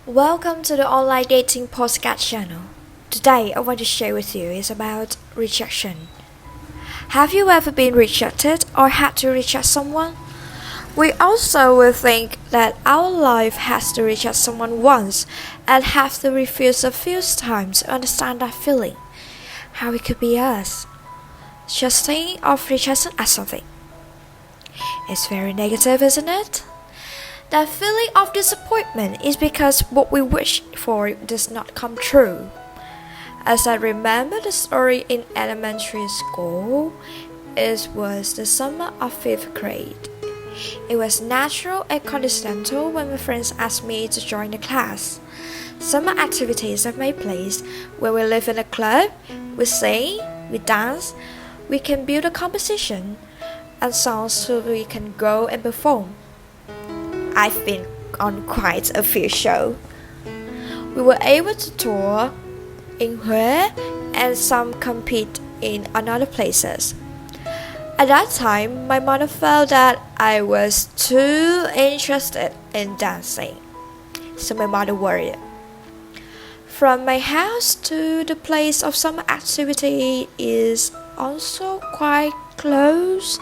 Welcome to the online dating podcast channel. Today I want to share with you is about rejection. Have you ever been rejected or had to reject someone? We also will think that our life has to reject someone once and have to refuse a few times to understand that feeling. How it could be us. Just think of rejection as something. It's very negative, isn't it? That feeling of disappointment is because what we wish for does not come true. As I remember the story in elementary school, it was the summer of 5th grade. It was natural and coincidental when my friends asked me to join the class. Summer activities have made place where we live in a club, we sing, we dance, we can build a composition, and songs so we can go and perform. I've been on quite a few shows. We were able to tour in Hue and some compete in other places. At that time, my mother felt that I was too interested in dancing, so my mother worried. From my house to the place of summer activity is also quite close.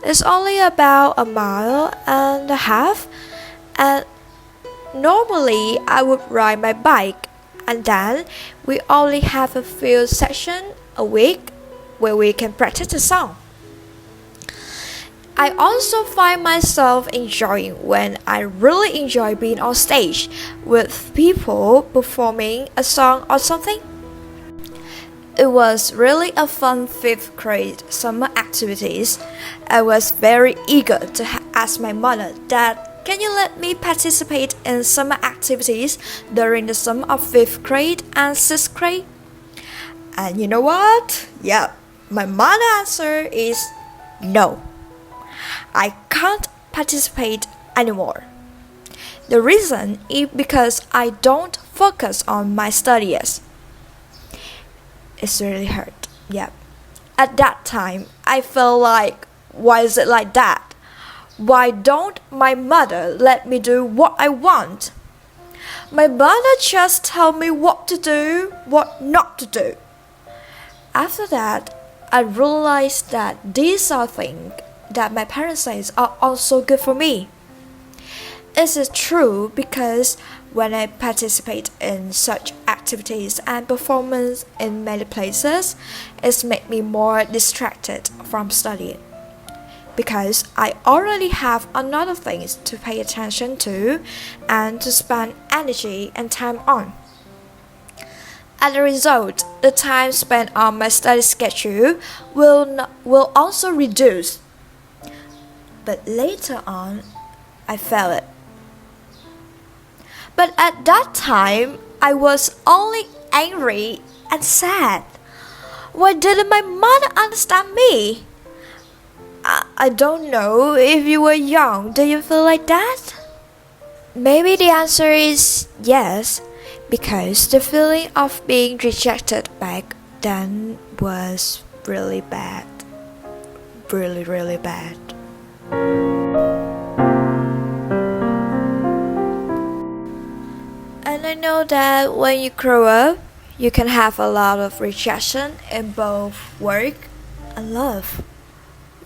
It's only about a mile and a half, and normally I would ride my bike, and then we only have a few sessions a week where we can practice the song. I also find myself enjoying when I really enjoy being on stage with people performing a song or something. It was really a fun 5th grade summer activities. I was very eager to ask my mother that can you let me participate in summer activities during the summer of 5th grade and 6th grade? And you know what? Yep, my mother answer is no. I can't participate anymore. The reason is because I don't focus on my studies. It's really hurt. Yep. At that time, I felt like, why is it like that? Why don't my mother let me do what I want? My mother just tell me what to do, what not to do. After that, I realized that these are things that my parents say are also good for me. This is true because when I participate in such activities and performance in many places, it's made me more distracted from studying. Because I already have another things to pay attention to and to spend energy and time on. As a result, the time spent on my study schedule will also reduce. But later on, I felt it. But at that time, I was only angry and sad. Why didn't my mother understand me? I don't know if you were young, do you feel like that? Maybe the answer is yes, because the feeling of being rejected back then was really bad. Really, really bad. And I know that when you grow up, you can have a lot of rejection in both work and love.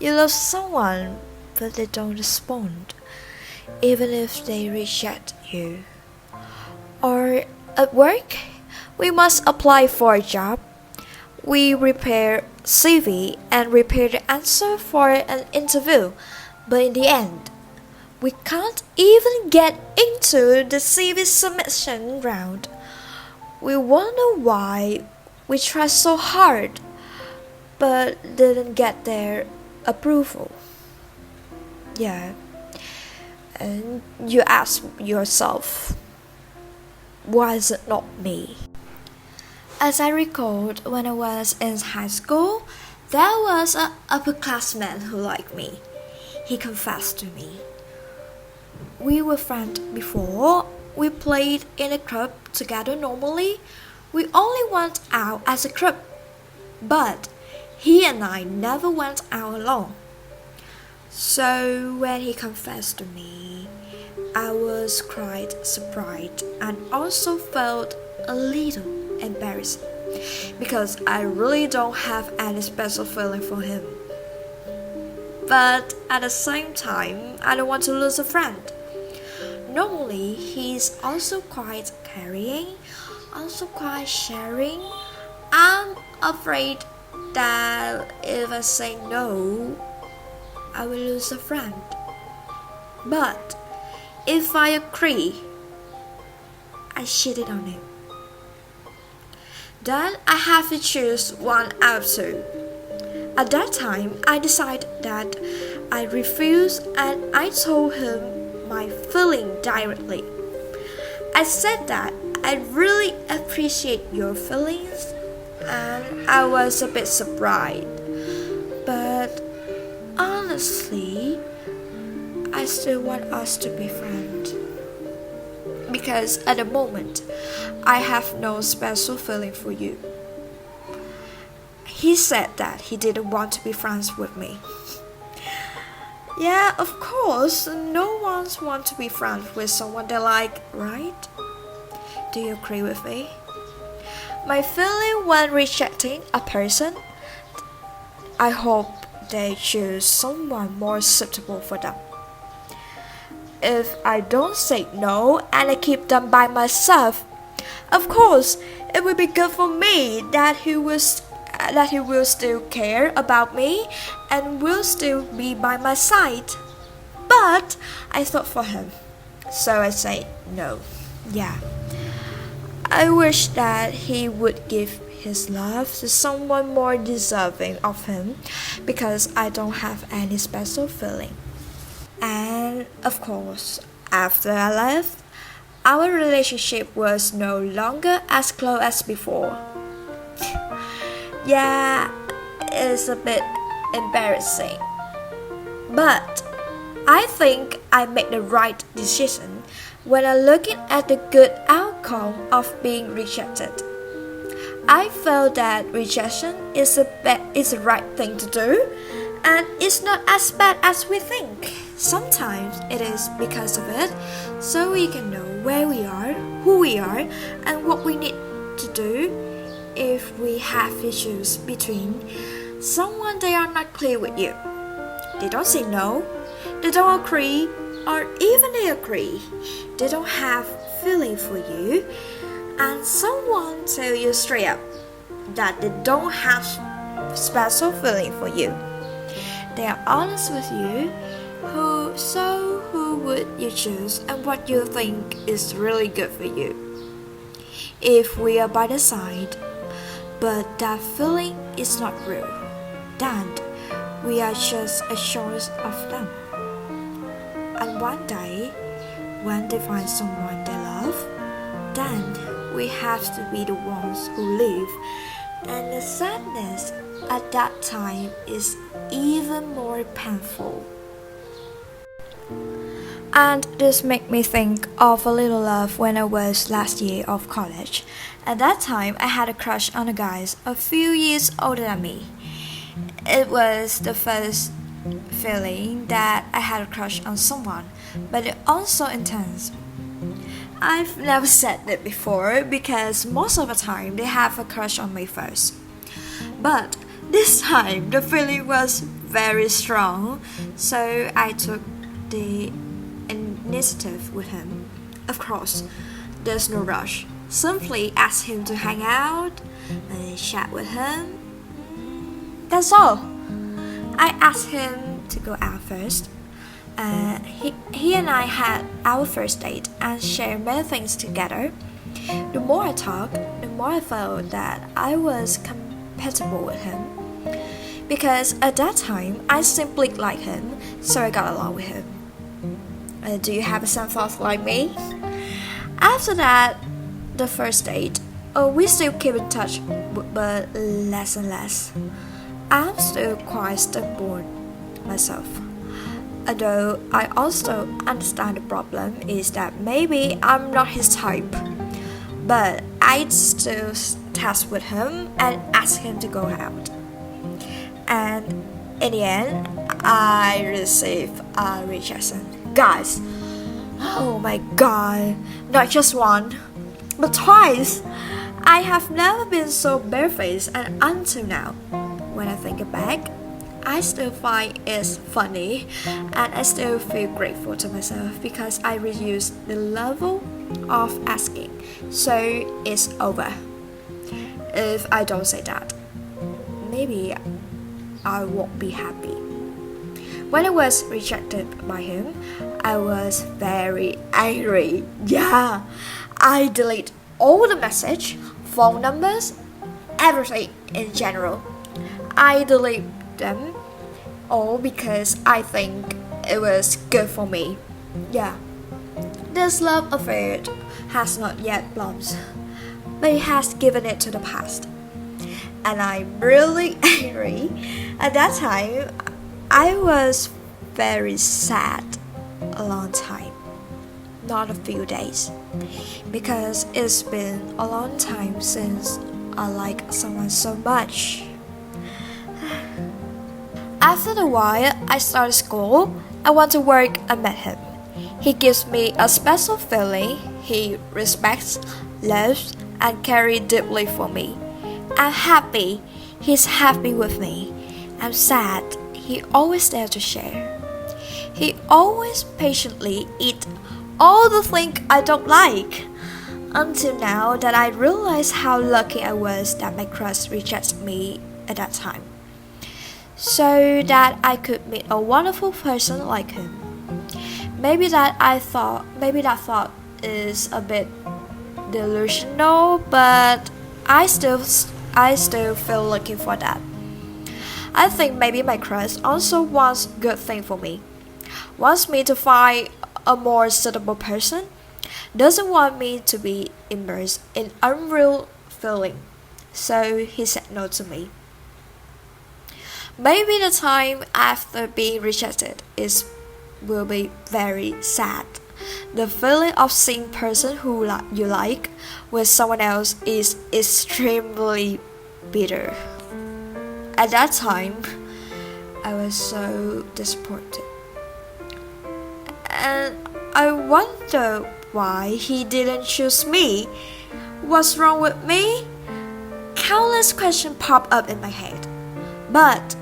You love someone, but they don't respond, even if they reject you. Or at work, we must apply for a job. We prepare CV and prepare the answer for an interview, but in the end, we can't even get into the CV submission round. We wonder why we tried so hard, but didn't get their approval. Yeah, and you ask yourself, why is it not me? As I recalled, when I was in high school, there was an upperclassman who liked me. He confessed to me. We were friends before. We played in a club together normally. We only went out as a group. But he and I never went out alone. So when he confessed to me, I was quite surprised and also felt a little embarrassed because I really don't have any special feeling for him. But at the same time, I don't want to lose a friend. Normally, he's also quite caring, also quite sharing. I'm afraid that if I say no, I will lose a friend. But if I agree, I shit it on him. Then I have to choose one out of two. At that time, I decided that I refused and I told him my feeling directly. I said that I really appreciate your feelings and I was a bit surprised. But honestly, I still want us to be friends. Because at the moment, I have no special feeling for you. He said that he didn't want to be friends with me. Yeah, of course, no one wants to be friends with someone they like, right? Do you agree with me? My feeling when rejecting a person, I hope they choose someone more suitable for them. If I don't say no and I keep them by myself, of course, it will be good for me that he will still care about me and will still be by my side. But I thought for him, so I say no. Yeah. I wish that he would give his love to someone more deserving of him because I don't have any special feeling. And of course, after I left, our relationship was no longer as close as before. Yeah, it's a bit embarrassing. But I think I made the right decision when I'm looking at the good outcome of being rejected. I felt that rejection is the right thing to do, and it's not as bad as we think. Sometimes it is because of it, so we can know where we are, who we are, and what we need to do if we have to choose between someone they are not clear with you. They don't say no, they don't agree, or even they agree. They don't have feeling for you, and someone tell you straight up that they don't have special feeling for you. They are honest with you. Who would you choose and what you think is really good for you? If we are by the side, but that feeling is not real, then we are just a choice of them. And one day, when they find someone they love, then we have to be the ones who leave. And the sadness at that time is even more painful. And this made me think of a little love when I was last year of college. At that time, I had a crush on a guy a few years older than me. It was the first feeling that I had a crush on someone, but it also intense. I've never said that before because most of the time they have a crush on me first. But this time the feeling was very strong, so I took the initiative with him. Of course, there's no rush. Simply ask him to hang out and chat with him. That's all. I asked him to go out first. He and I had our first date and shared many things together. The more I talked, the more I felt that I was compatible with him. Because at that time, I simply liked him, so I got along with him. Do you have some thoughts like me? After that, the first date, we still keep in touch, but less and less. I'm still quite stubborn myself. Although I also understand the problem is that maybe I'm not his type. But I still test with him and ask him to go out. And in the end, I received a rejection. Guys, oh my god, not just one, but twice. I have never been so barefaced and until now. When I think back, I still find it funny and I still feel grateful to myself because I reduced the level of asking. So it's over. If I don't say that, maybe I won't be happy. When I was rejected by him, I was very angry. Yeah, I deleted all the message, phone numbers, everything in general. I deleted them all because I think it was good for me. Yeah, this love affair has not yet blossomed, but it has given it to the past. And I'm really angry. At that time, I was very sad a long time, not a few days, because it's been a long time since I like someone so much. After a while, I started school. I went to work and met him. He gives me a special feeling. He respects, loves, and cares deeply for me. I'm happy. He's happy with me. I'm sad. He always there to share. He always patiently eat all the things I don't like. Until now that I realize how lucky I was that my crush rejected me at that time, so that I could meet a wonderful person like him. Maybe that thought is a bit delusional, but I still feel lucky for that. I think maybe my crush also wants good thing for me, wants me to find a more suitable person, doesn't want me to be immersed in unreal feeling, so he said no to me. Maybe the time after being rejected will be very sad. The feeling of seeing person who you like with someone else is extremely bitter. At that time, I was so disappointed. And I wonder why he didn't choose me. What's wrong with me? Countless questions pop up in my head. But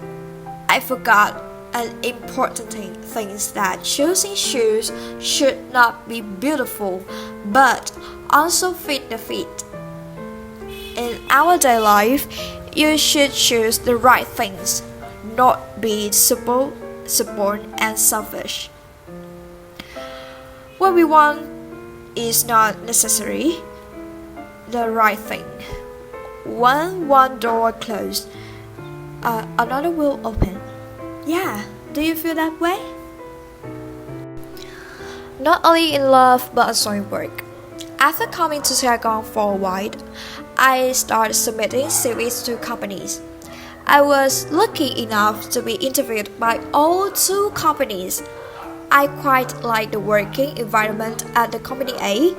I forgot an important thing is that choosing shoes should not be beautiful, but also fit the feet. In our daily life, you should choose the right things, not be stubborn and selfish. What we want is not necessarily the right thing. When one door closed, another will open. Yeah, do you feel that way? Not only in love but also in work. After coming to Saigon for a while, I started submitting CVs to companies. I was lucky enough to be interviewed by all two companies. I quite like the working environment at the company A,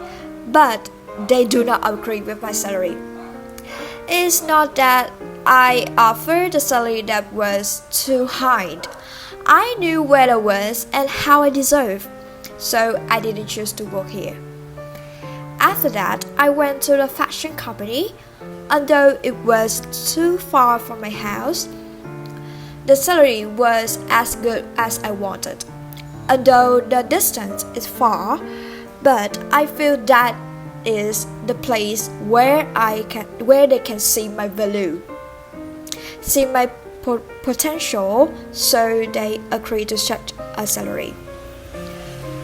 but they do not agree with my salary. It's not that I offered the salary that was too high. I knew where I was and how I deserved, so I didn't choose to work here. After that, I went to the fashion company. Although it was too far from my house, the salary was as good as I wanted. Although the distance is far, but I feel that is the place where they can see my value, see my potential, so they agree to set a salary.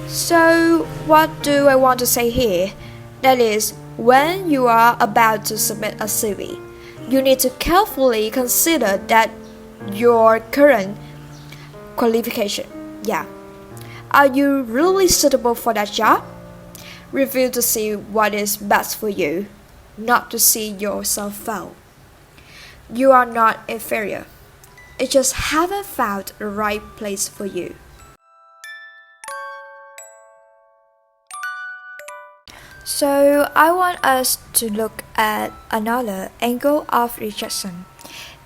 So what do I want to say here? That is, when you are about to submit a CV, you need to carefully consider that your current qualification. Yeah. Are you really suitable for that job? Review to see what is best for you, not to see yourself fail. You are not inferior. It just haven't found the right place for you. So I want us to look at another angle of rejection.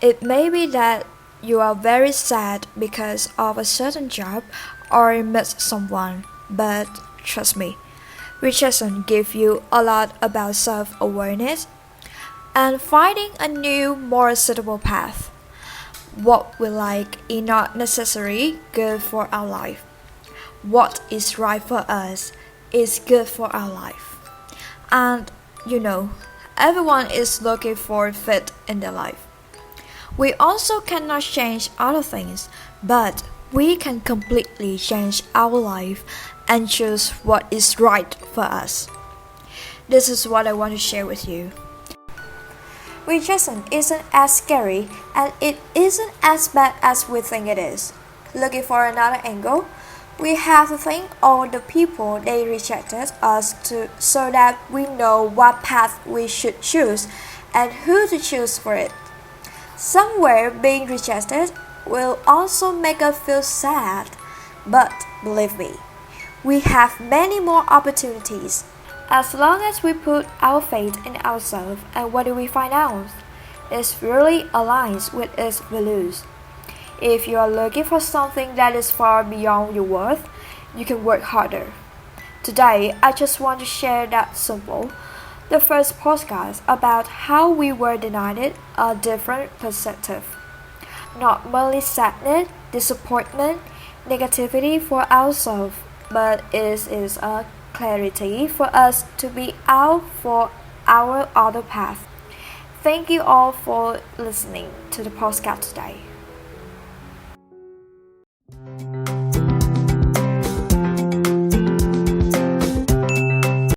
It may be that you are very sad because of a certain job or missed someone, but trust me, Richardson gives you a lot about self-awareness and finding a new, more suitable path. What we like is not necessarily good for our life. What is right for us is good for our life. And you know, everyone is looking for a fit in their life. We also cannot change other things, but we can completely change our life and choose what is right for us. This is what I want to share with you. Rejection isn't as scary and it isn't as bad as we think it is. Looking for another angle, we have to thank all the people they rejected us to so that we know what path we should choose and who to choose for it. Somewhere being rejected will also make us feel sad, but believe me, we have many more opportunities. As long as we put our faith in ourselves, and what do we find out? It really aligns with its values. If you are looking for something that is far beyond your worth, you can work harder. Today, I just want to share that simple, the first podcast about how we were denied a different perspective. Not merely sadness, disappointment, negativity for ourselves, but it is a clarity for us to be out for our other path. Thank you all for listening to the podcast today.